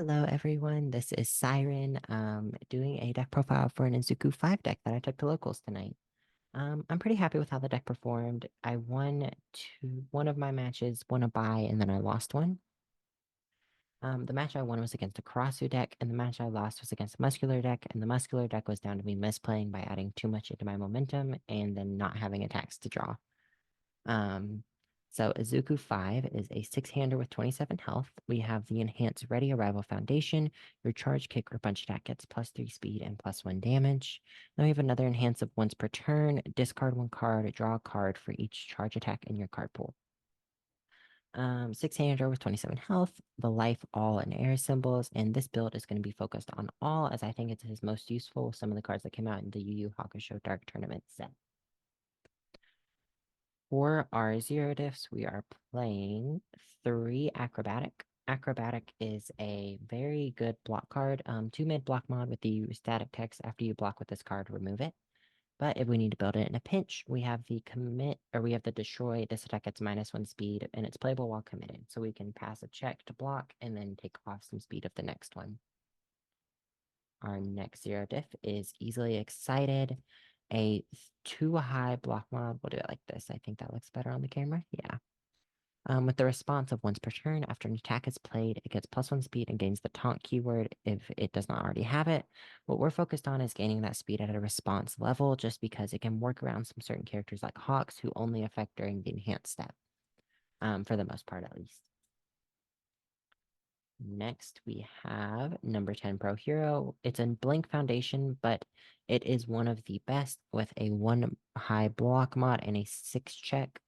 Hello everyone, this is Siren, doing a deck profile for an Izuku 5 deck that I took to locals tonight. I'm pretty happy with how the deck performed. I won one of my matches, won a bye, and then I lost one. The match I won was against a Karasu deck, and the match I lost was against a Muscular deck, and the Muscular deck was down to me misplaying by adding too much into my momentum and then not having attacks to draw. Um, so Izuku 5 is a six-hander with 27 health. We have the enhanced Ready Arrival Foundation. Your charge, kick, or punch attack gets +3 speed and +1 damage. Then we have another enhance of once per turn. Discard one card, draw a card for each charge attack in your card pool. Six-hander with 27 health, the life, all, and air symbols, and this build is going to be focused on all, as I think it's his most useful with some of the cards that came out in the Yu Yu Hakusho Dark Tournament set. For our zero diffs, we are playing 3 Acrobatic. Acrobatic is a very good block card. 2 mid block mod with the static text. After you block with this card, remove it. But if we need to build it in a pinch, we have the commit, or we have the destroy. This attack gets -1 speed, and it's playable while committed. So we can pass a check to block and then take off some speed of the next one. Our next zero diff is easily excited. A too high block mod. We'll do it like this. I think that looks better on the camera. Yeah. With the response of once per turn, after an attack is played, it gets +1 speed and gains the taunt keyword if it does not already have it. What we're focused on is gaining that speed at a response level, just because it can work around some certain characters like Hawks who only affect during the enhanced step, for the most part at least. Next, we have number 10 Pro Hero. It's a Blink Foundation, but it is one of the best with a 1 high block mod and a 6 check.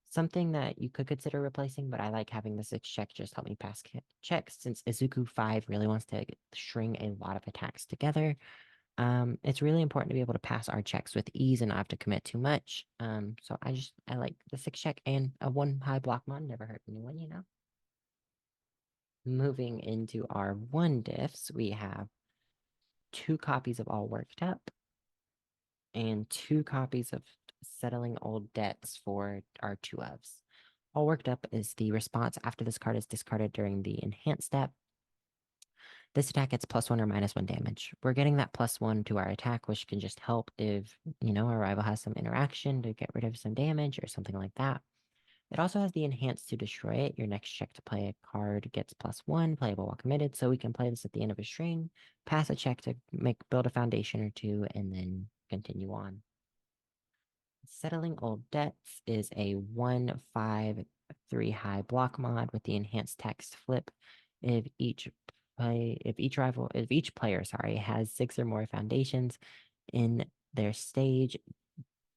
Something that you could consider replacing, but I like having the 6 check just help me pass checks since Izuku 5 really wants to string a lot of attacks together. It's really important to be able to pass our checks with ease and not have to commit too much. So I like the 6 check and a 1 high block mod never hurt anyone, you know? Moving into our 1 diffs, we have 2 copies of All Worked Up and 2 copies of Settling Old Debts for our 2 ofs. All Worked Up is the response after this card is discarded during the enhanced step. This attack gets +1 or -1 damage. We're getting that +1 to our attack, which can just help if, our rival has some interaction to get rid of some damage or something like that. It also has the enhance to destroy it. Your next check to play a card gets +1, playable while committed, so we can play this at the end of a string, pass a check to build a foundation or 2, and then continue on. Settling Old Debts is a 1/5/3 high block mod with the enhanced text flip. If each player, sorry, has 6 or more foundations in their stage,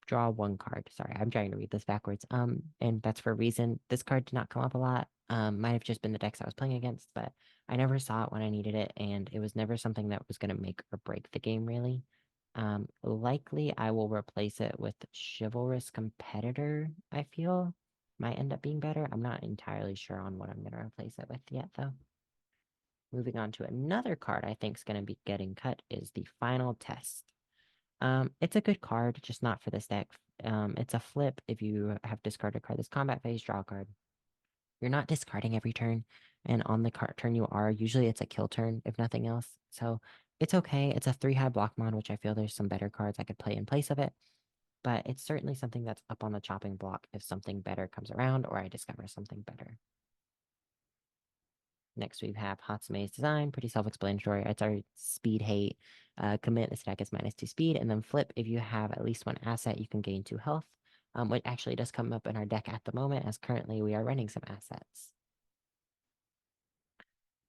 draw 1 card. Sorry, I'm trying to read this backwards. And that's for a reason. This card did not come up a lot. Might have just been the decks I was playing against, but I never saw it when I needed it, and it was never something that was going to make or break the game, really. Likely I will replace it with Chivalrous Competitor, I feel. Might end up being better. I'm not entirely sure on what I'm going to replace it with yet, though. Moving on to another card I think is going to be getting cut is the Final Test. It's a good card, just not for this deck. It's a flip. If you have discarded a card this combat phase, draw a card. You're not discarding every turn, and on the card turn you are, usually it's a kill turn, if nothing else. So it's okay. It's a 3 high block mod, which I feel there's some better cards I could play in place of it. But it's certainly something that's up on the chopping block if something better comes around or I discover something better. Next, we have Hatsume's design, pretty self-explanatory. It's our speed hate. Commit, this attack is -2 speed, and then flip. If you have at least 1 asset, you can gain 2 health, which actually does come up in our deck at the moment, as currently we are running some assets.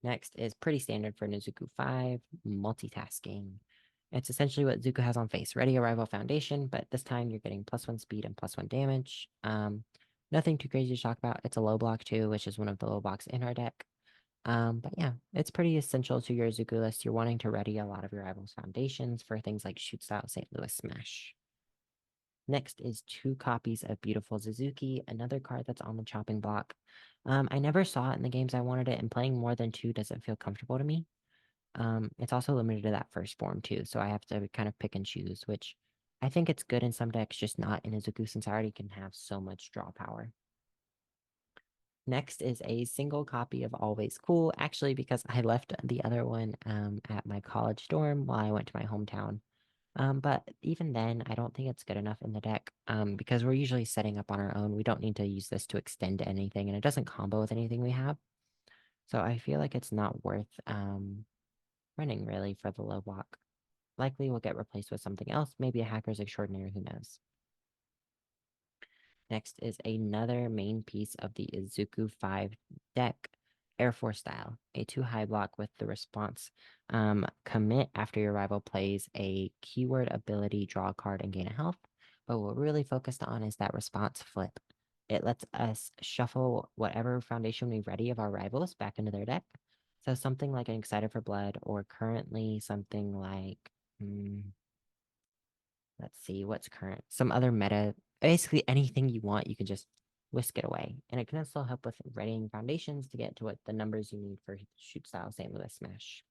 Next is pretty standard for Nizuku 5, multitasking. It's essentially what Zuko has on face, Ready Arrival Foundation, but this time you're getting +1 speed and +1 damage. Nothing too crazy to talk about. It's a low block too, which is one of the low blocks in our deck. But yeah, it's pretty essential to your Izuku list. You're wanting to ready a lot of your rivals' foundations for things like Shoot Style St. Louis Smash. Next is 2 copies of Beautiful Suzuki, another card that's on the chopping block. I never saw it in the games I wanted it, and playing more than 2 doesn't feel comfortable to me. It's also limited to that first form too, so I have to kind of pick and choose, which I think it's good in some decks, just not in Izuku since I already can have so much draw power. Next is a single copy of Always Cool, actually, because I left the other one at my college dorm while I went to my hometown. But even then, I don't think it's good enough in the deck because we're usually setting up on our own. We don't need to use this to extend anything, and it doesn't combo with anything we have. So I feel like it's not worth running really for the low block. Likely will get replaced with something else, maybe a hacker's extraordinary, who knows. Next is another main piece of the Izuku 5 deck, Air Force style, a 2 high block with the response. Commit after your rival plays a keyword ability, draw a card, and gain a health. But what we're really focused on is that response flip. It lets us shuffle whatever foundation we ready of our rivals back into their deck. So something like an Excited for Blood, or currently something like, let's see, what's current? Some other meta, basically anything you want, you can just whisk it away. And it can also help with readying foundations to get to what the numbers you need for shoot style St. Louis Smash.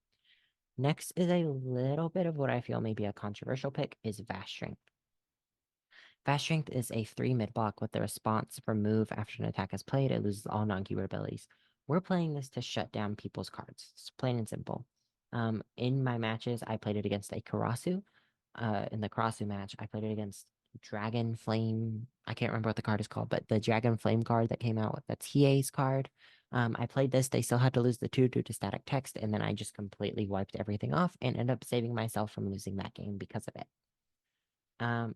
Next is a little bit of what I feel may be a controversial pick is Vast Strength. Fast Strength is a 3 mid block with the response remove after an attack is played. It loses all non-keyword abilities. We're playing this to shut down people's cards. It's plain and simple. In my matches, I played it against a Karasu. In the Karasu match, I played it against Dragon Flame. I can't remember what the card is called, but the Dragon Flame card that came out with the TA's card. I played this. They still had to lose the 2 due to static text, and then I just completely wiped everything off and ended up saving myself from losing that game because of it.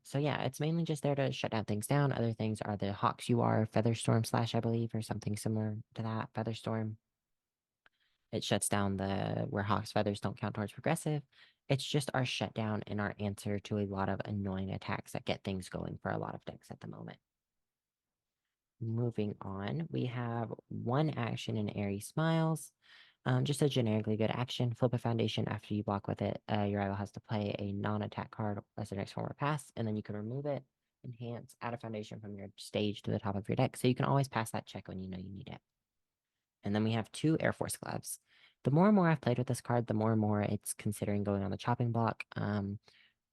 So yeah, it's mainly just there to shut down things down. Other things are the Hawks UR, Featherstorm slash, I believe, or something similar to that. Featherstorm. It shuts down the where Hawk's feathers don't count towards progressive. It's just our shutdown and our answer to a lot of annoying attacks that get things going for a lot of decks at the moment. Moving on, we have one action in Airy Smiles. Just a generically good action. Flip a foundation after you block with it. Your rival has to play a non-attack card as their next forward pass, and then you can remove it, enhance, add a foundation from your stage to the top of your deck. So you can always pass that check when you know you need it. And then we have 2 Air Force Gloves. The more and more I've played with this card, the more and more it's considering going on the chopping block.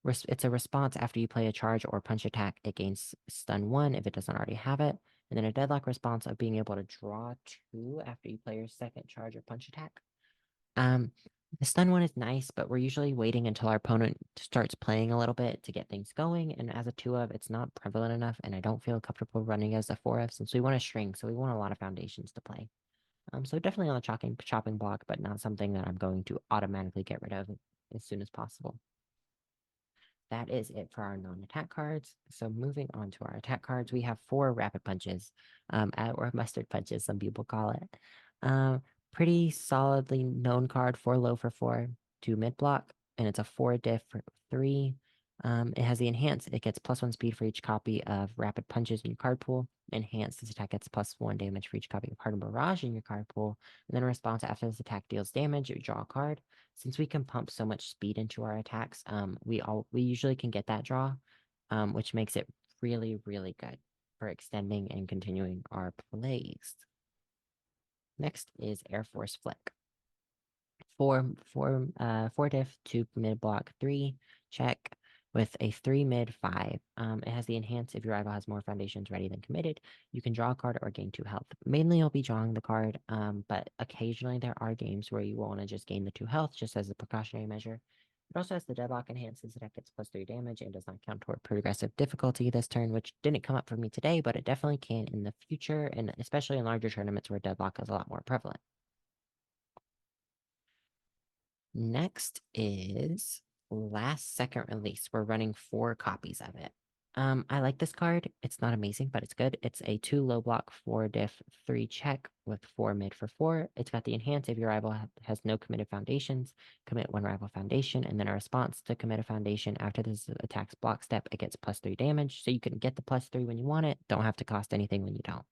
It's a response after you play a charge or punch attack. It gains stun 1 if it doesn't already have it. And then a deadlock response of being able to draw 2 after you play your second charge or punch attack. Um, the stun one is nice, but we're usually waiting until our opponent starts playing a little bit to get things going. And as a 2 of, it's not prevalent enough, and I don't feel comfortable running as a 4 of since we want a string, so we want a lot of foundations to play. So definitely on the chopping block, but not something that I'm going to automatically get rid of as soon as possible. That is it for our non-attack cards. So moving on to our attack cards, we have 4 rapid punches, or mustard punches, some people call it. Pretty solidly known card, 4 low for 4, 2 mid block, and it's a 4 diff for 3. It has the enhance. It gets +1 speed for each copy of rapid punches in your card pool. Enhance, this attack gets +1 damage for each copy of Hardened Barrage in your card pool. And then a response after this attack deals damage, you draw a card. Since we can pump so much speed into our attacks, we usually can get that draw, which makes it really, really good for extending and continuing our plays. Next is Air Force Flick. 4 diff, 2 mid block, 3 check with a 3 mid 5. It has the enhance if your rival has more foundations ready than committed. You can draw a card or gain 2 health. Mainly you'll be drawing the card, but occasionally there are games where you want to just gain the 2 health just as a precautionary measure. It also has the deadlock enhances that gets +3 damage and does not count toward progressive difficulty this turn, which didn't come up for me today, but it definitely can in the future, and especially in larger tournaments where deadlock is a lot more prevalent. Next is last second release. We're running 4 copies of it. I like this card. It's not amazing, but it's good. It's a 2 low block, 4 diff, 3 check with 4 mid for 4. It's got the enhance if your rival has no committed foundations. Commit 1 rival foundation, and then a response to commit a foundation after this attack's block step. It gets +3 damage, so you can get the +3 when you want it. Don't have to cost anything when you don't.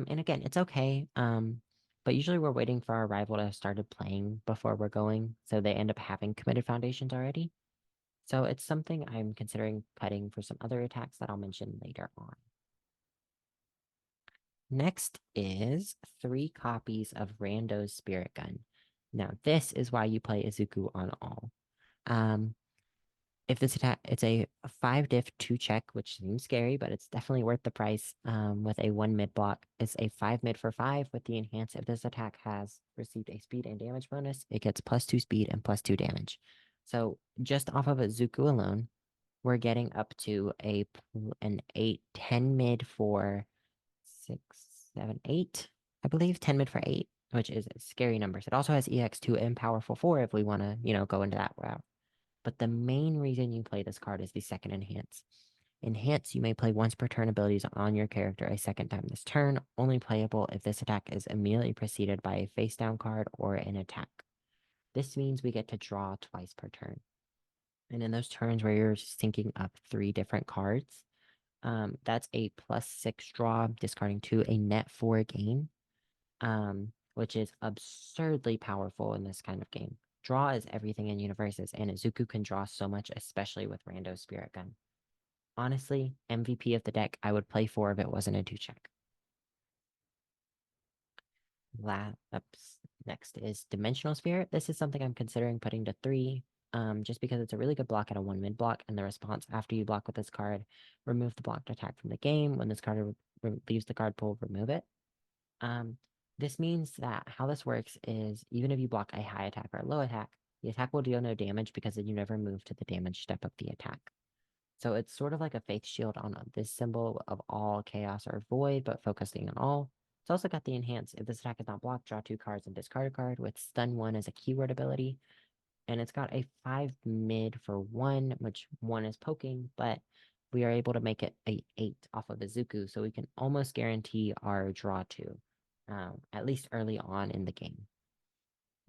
And again, it's okay. But usually we're waiting for our rival to have started playing before we're going, so they end up having committed foundations already. So it's something I'm considering cutting for some other attacks that I'll mention later on. Next is 3 copies of Rando's Spirit Gun. Now, this is why you play Izuku on all. Um, if this attack, it's a 5 diff 2 check, which seems scary, but it's definitely worth the price. With a 1 mid block, it's a 5 mid for 5 with the enhance. If this attack has received a speed and damage bonus, it gets +2 speed and +2 damage. So just off of a Zuku alone, we're getting up to an 8-10 mid for 6-7-8, I believe 10 mid for 8, which is scary numbers. It also has EX2 and powerful 4 if we want to, go into that route. But the main reason you play this card is the second enhance. Enhance, you may play once per turn abilities on your character a second time this turn, only playable if this attack is immediately preceded by a face down card or an attack. This means we get to draw twice per turn. And in those turns where you're syncing up 3 different cards, that's a +6 draw, discarding 2, a net 4 gain, which is absurdly powerful in this kind of game. Draw is everything in Universus, and Izuku can draw so much, especially with Rando Spirit Gun. Honestly, MVP of the deck, I would play 4 if it wasn't a 2-check. Next is Dimensional Spirit. This is something I'm considering putting to 3, just because it's a really good block at a 1 mid block, and the response after you block with this card, remove the blocked attack from the game. When this card leaves the card pool, remove it. This means that how this works is even if you block a high attack or a low attack, the attack will deal no damage because you never move to the damage step of the attack. So it's sort of like a faith shield on this symbol of all chaos or void, but focusing on all. It's also got the enhance. If this attack is not blocked, draw 2 cards and discard a card with stun 1 as a keyword ability. And it's got a 5 mid for 1, which 1 is poking, but we are able to make it a 8 off of Izuku, so we can almost guarantee our draw 2, at least early on in the game.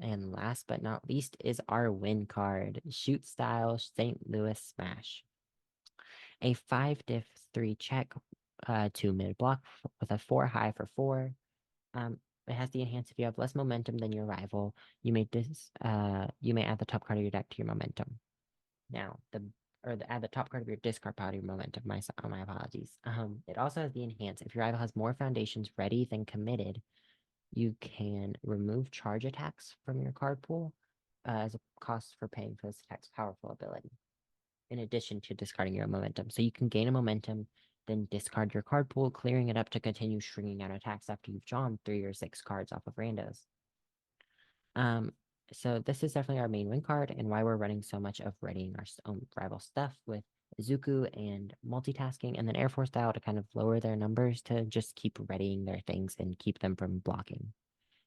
And last but not least is our win card, Shoot Style St. Louis Smash. A 5 diff 3 check, 2 mid block with a 4 high for 4. It has the enhance. If you have less momentum than your rival, you may add the top card of your deck to your momentum. Now add the top card of your discard pile to your momentum. My apologies. It also has the enhance. If your rival has more foundations ready than committed, you can remove charge attacks from your card pool as a cost for paying for this attack's powerful ability, in addition to discarding your momentum. So you can gain a momentum, then discard your card pool, clearing it up to continue stringing out attacks after you've drawn 3 or 6 cards off of randos. So this is definitely our main win card, and why we're running so much of readying our own rival stuff with Izuku and multitasking, and then Air Force Style to kind of lower their numbers to just keep readying their things and keep them from blocking.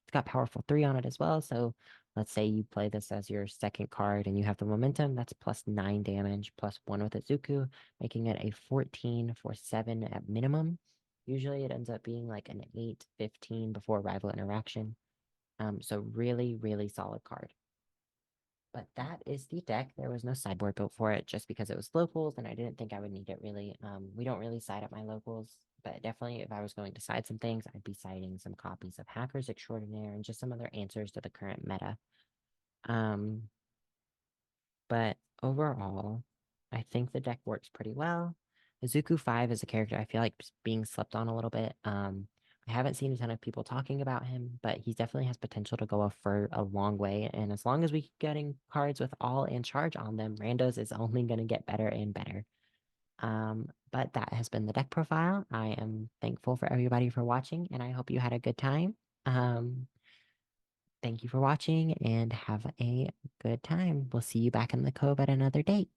It's got powerful 3 on it as well, so let's say you play this as your second card and you have the momentum, that's +9 damage, +1 with Izuku, making it a 14 for 7 at minimum. Usually it ends up being like an 8-15 before rival interaction. So really, really solid card. But that is the deck. There was no sideboard built for it just because it was locals and I didn't think I would need it really. We don't really side up my locals, but definitely if I was going to side some things, I'd be siding some copies of Hackers Extraordinaire and just some other answers to the current meta. But overall, I think the deck works pretty well. Izuku 5 is a character I feel like being slept on a little bit. I haven't seen a ton of people talking about him, but he definitely has potential to go for a long way. And as long as we keep getting cards with all and charge on them, Randos is only going to get better and better. But that has been the deck profile. I am thankful for everybody for watching, and I hope you had a good time. Thank you for watching and have a good time. We'll see you back in the cove at another date.